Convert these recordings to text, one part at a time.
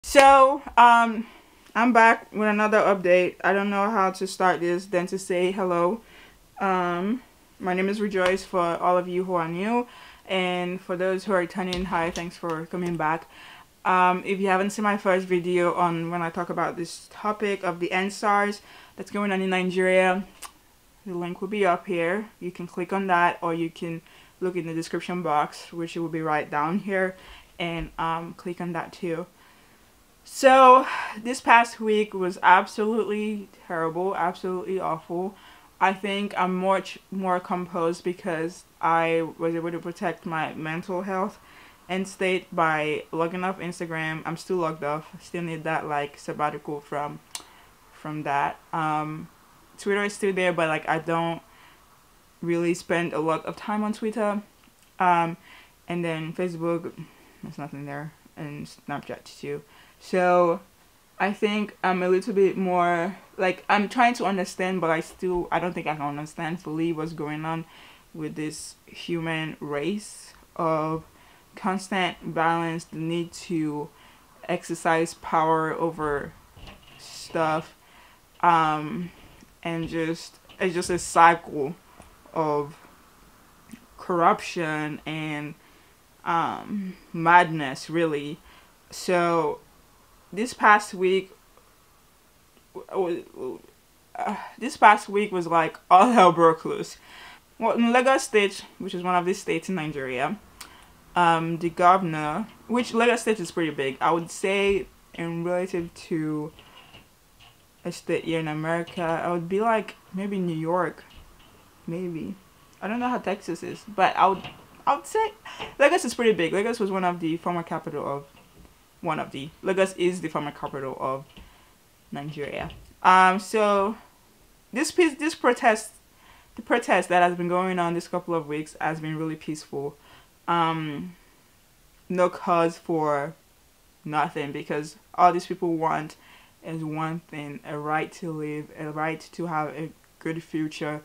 So, I'm back with another update. I don't know how to start this than to say hello. My name is Rejoice for all of you who are new, and for those who are returning, hi, thanks for coming back. If you haven't seen my first video on when I talk about this topic of the ENDSARS that's going on in Nigeria, the link will be up here. You can click on that, or you can look in the description box, which will be right down here, and click on that too. So, this past week was absolutely terrible, absolutely awful. I think I'm much more composed because I was able to protect my mental health and state by logging off Instagram. I'm still logged off. Still need that like sabbatical from that. Twitter is still there, but like I don't really spend a lot of time on Twitter. And then Facebook, there's nothing there, and Snapchat too. So I think I'm a little bit more like I'm trying to understand, but I don't think I can understand fully what's going on with this human race of constant violence, the need to exercise power over stuff, and just it's just a cycle of corruption and madness, really. So this past week was like all hell broke loose. Well, in Lagos State, which is one of the states in Nigeria, the governor, which Lagos State is pretty big, I would say, in relative to a state here in America, I would be like maybe New York, maybe. I don't know how Texas is, but I would say Lagos is pretty big. Lagos was one of the former capital of Lagos is the former capital of Nigeria. So this protest, the protest that has been going on this couple of weeks has been really peaceful. No cause for nothing, because all these people want is one thing: a right to live, a right to have a good future.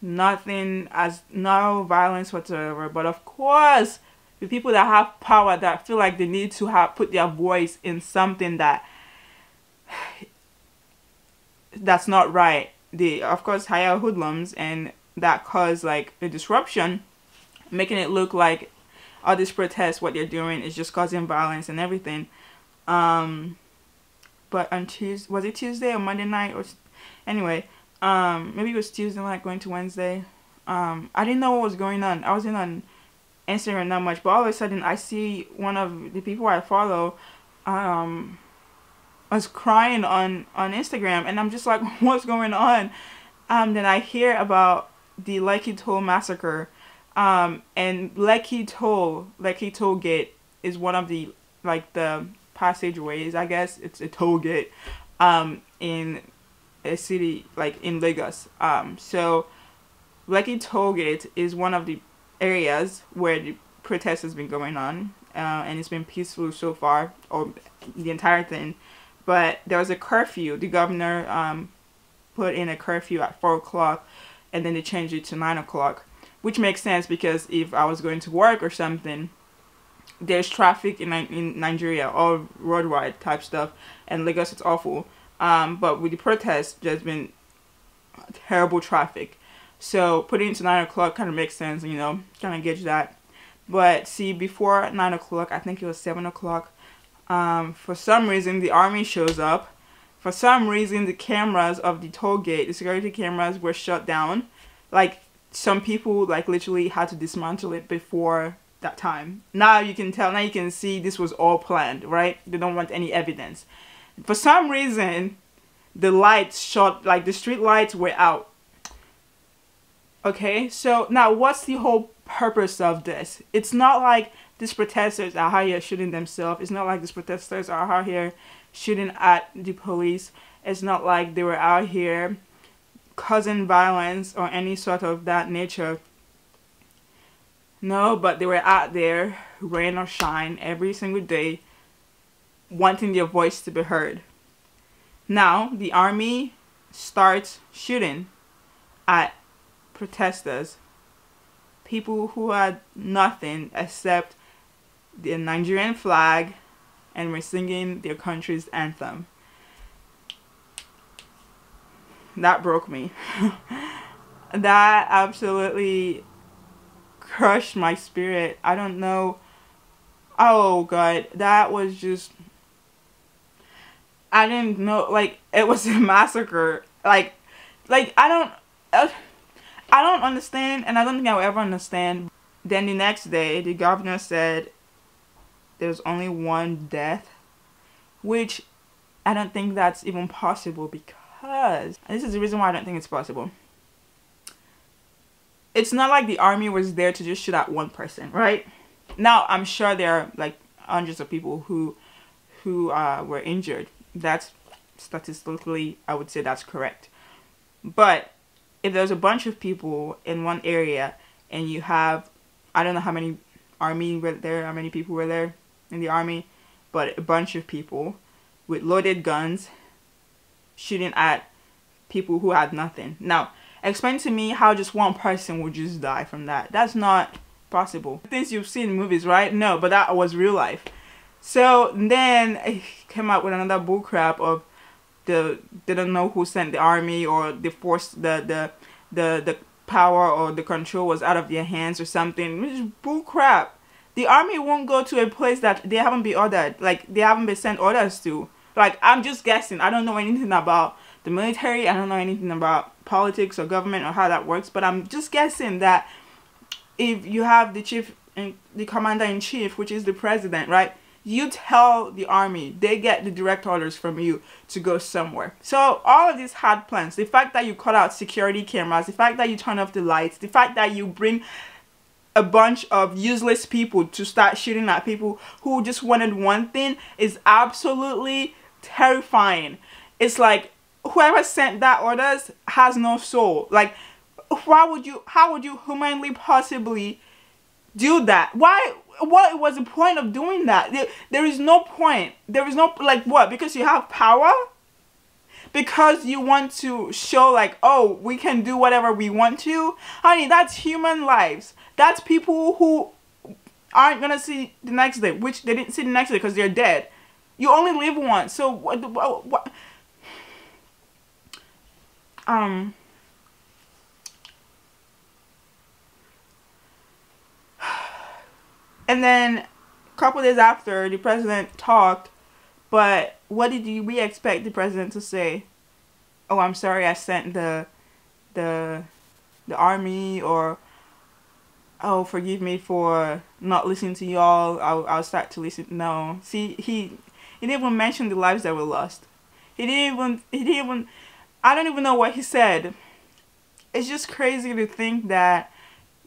Nothing, as no violence whatsoever. But of course, the people that have power, that feel like they need to have put their voice in something that's not right, they of course hire hoodlums, and that cause like a disruption, making it look like all this protest, what they're doing is just causing violence and everything. But on Tuesday, was it Tuesday or Monday night, or anyway, maybe it was Tuesday night going to Wednesday. I didn't know what was going on. I wasn't on Instagram not much, but all of a sudden I see one of the people I follow was crying on Instagram, and I'm just like, what's going on? Then I hear about the Lekki Toll massacre, and Lekki Toll Gate is one of the like the passageways, I guess it's a toll gate in a city like in Lagos. So Lekki Toll Gate is one of the areas where the protest has been going on, and it's been peaceful so far, or the entire thing. But there was a curfew. The governor put in a curfew at 4 o'clock, and then they changed it to 9 o'clock, which makes sense because if I was going to work or something, there's traffic in Nigeria, all roadwide type stuff, and Lagos it's awful. But with the protests, there's been terrible traffic. So putting it to 9 o'clock kind of makes sense, kind of gauge that. But see, before 9 o'clock, I think it was 7 o'clock, for some reason the army shows up. For some reason the cameras of the toll gate, the security cameras, were shut down. Like, some people like literally had to dismantle it before that time. Now you can tell, now you can see this was all planned, right? They don't want any evidence. For some reason, the lights shut, like the street lights were out. Okay, so now what's the whole purpose of this? It's not like these protesters are out here shooting themselves. It's not like these protesters are out here shooting at the police. It's not like they were out here causing violence or any sort of that nature. No, but they were out there, rain or shine, every single day, wanting their voice to be heard. Now, the army starts shooting at protesters, people who had nothing except the Nigerian flag and were singing their country's anthem. That broke me. That absolutely crushed my spirit. I don't know. Oh God, that was just, I didn't know, like, it was a massacre. Like I don't understand, and I don't think I'll ever understand. Then the next day, the governor said there's only one death, which I don't think that's even possible, because, and this is the reason why I don't think it's possible. It's not like the army was there to just shoot at one person, right? Now, I'm sure there are like hundreds of people who were injured. That's statistically, I would say that's correct. But if there's a bunch of people in one area and you have, I don't know how many army were there, how many people were there in the army, but a bunch of people with loaded guns shooting at people who had nothing. Now, explain to me how just one person would just die from that. That's not possible. Things you've seen in movies, right? No, but that was real life. So then it came out with another bullcrap of they don't know who sent the army, or the force, the power or the control was out of their hands or something. Which is bullcrap. The army won't go to a place that they haven't been ordered, like they haven't been sent orders to. Like, I'm just guessing. I don't know anything about the military. I don't know anything about politics or government or how that works. But I'm just guessing that if you have the chief and the commander-in-chief, which is the president, right? You tell the army, they get the direct orders from you to go somewhere. So all of these had plans. The fact that you cut out security cameras, the fact that you turn off the lights, the fact that you bring a bunch of useless people to start shooting at people who just wanted one thing is absolutely terrifying. It's like, whoever sent that orders has no soul. Like, how would you humanly possibly do that? Why? What was the point of doing that? There is no point. There is no, like, what? Because you have power? Because you want to show, like, oh, we can do whatever we want to? Honey, that's human lives. That's people who aren't gonna see the next day, which they didn't see the next day because they're dead. You only live once. So what? And then a couple days after, the president talked, but what did we expect the president to say? Oh, I'm sorry, I sent the army, or oh, forgive me for not listening to y'all. I'll start to listen. No, see, he didn't even mention the lives that were lost. He didn't even. I don't even know what he said. It's just crazy to think that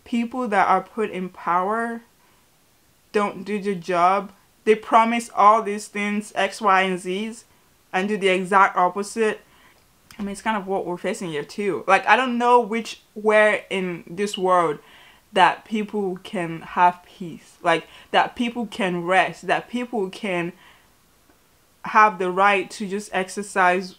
people that are put in power don't do the job. They promise all these things, X, Y, and Z's, and do the exact opposite. I mean, it's kind of what we're facing here too. Like, I don't know where in this world that people can have peace. Like, that people can rest. That people can have the right to just exercise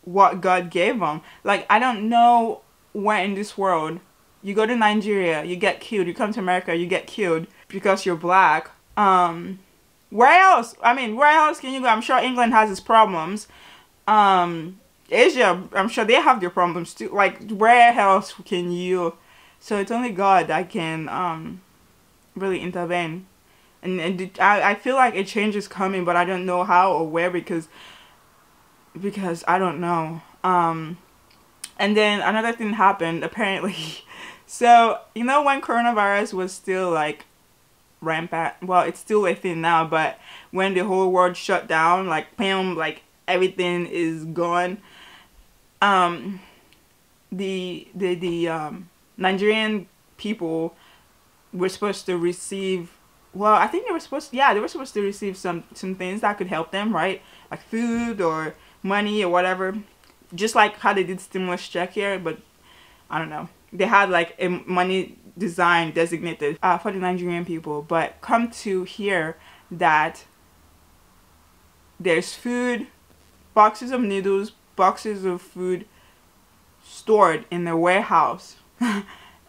what God gave them. Like, I don't know where in this world you go to Nigeria, you get killed. You come to America, you get killed because you're black. Where else? I mean, where else can you go? I'm sure England has its problems. Asia, I'm sure they have their problems too. Like, where else can you? So it's only God that can really intervene. And I feel like a change is coming, but I don't know how or where, because I don't know. And then another thing happened, apparently. So, you know, when coronavirus was still, like, rampant, well, it's still a thing now, but when the whole world shut down, like, bam, like, everything is gone, the Nigerian people were supposed to receive, well, I think they were supposed to receive some things that could help them, right? Like food or money or whatever. Just like how they did stimulus check here, but I don't know. They had like a money design designated for the Nigerian people. But come to hear that there's food, boxes of noodles, boxes of food stored in the warehouse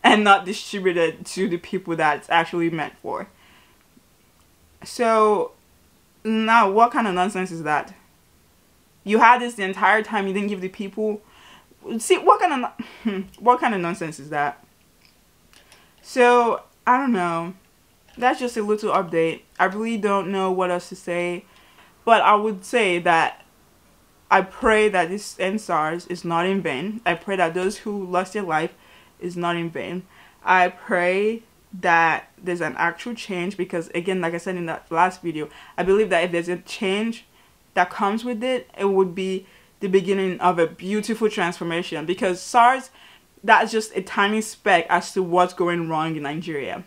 and not distributed to the people that it's actually meant for. So Now, what kind of nonsense is that? You had this the entire time. You didn't give the people. See, what kind of nonsense is that? So I don't know. That's just a little update. I really don't know what else to say, but I would say that I pray that this ENDSARS is not in vain. I pray that those who lost their life is not in vain. I pray that there's an actual change, because again, like I said in that last video, I believe that if there's a change that comes with it, it would be the beginning of a beautiful transformation, because SARS, that's just a tiny speck as to what's going wrong in Nigeria.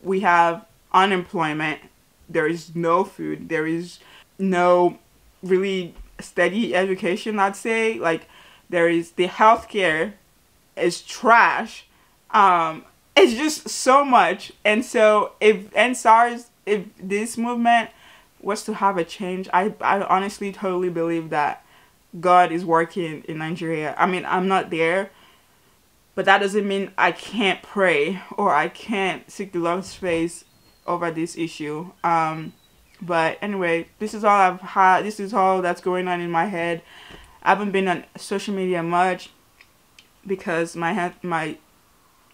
We have unemployment, there is no food, there is no really steady education, I'd say. Like, there is, the healthcare is trash. It's just so much. And so if ENDSARS, if this movement was to have a change, I honestly totally believe that God is working in Nigeria. I mean, I'm not there, but that doesn't mean I can't pray or I can't seek the Lord's face over this issue. But anyway, this is all I've had. This is all that's going on in my head. I haven't been on social media much because my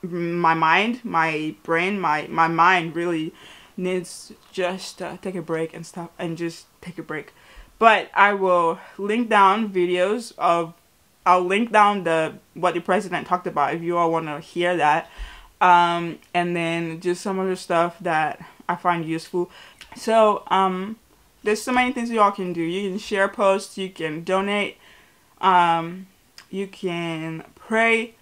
mind, my brain, my mind really needs just take a break and stop and just take a break. But I will link down videos of, I'll link down what the president talked about if you all want to hear that, and then just some other stuff that I find useful. So there's so many things you all can do. You can share posts, you can donate, you can pray.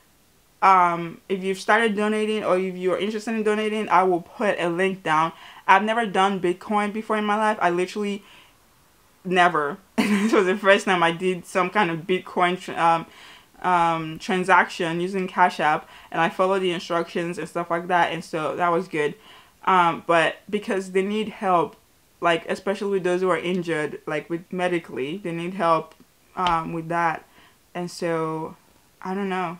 If you've started donating or if you're interested in donating, I will put a link down. I've never done Bitcoin before in my life. I literally never. This was the first time I did some kind of Bitcoin transaction using Cash App, and I followed the instructions and stuff like that, and so that was good. But because they need help, like especially with those who are injured, like with medically, they need help with that. And so I don't know.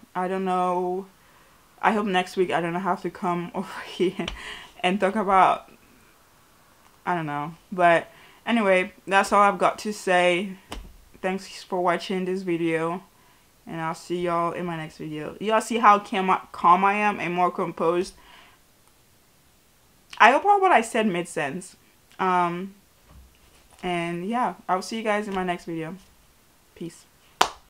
I hope next week I don't have to come over here and talk about, I don't know. But anyway, that's all I've got to say. Thanks for watching this video, and I'll see y'all in my next video. Y'all see how calm I am and more composed. I hope all what I said made sense. And yeah, I'll see you guys in my next video. Peace.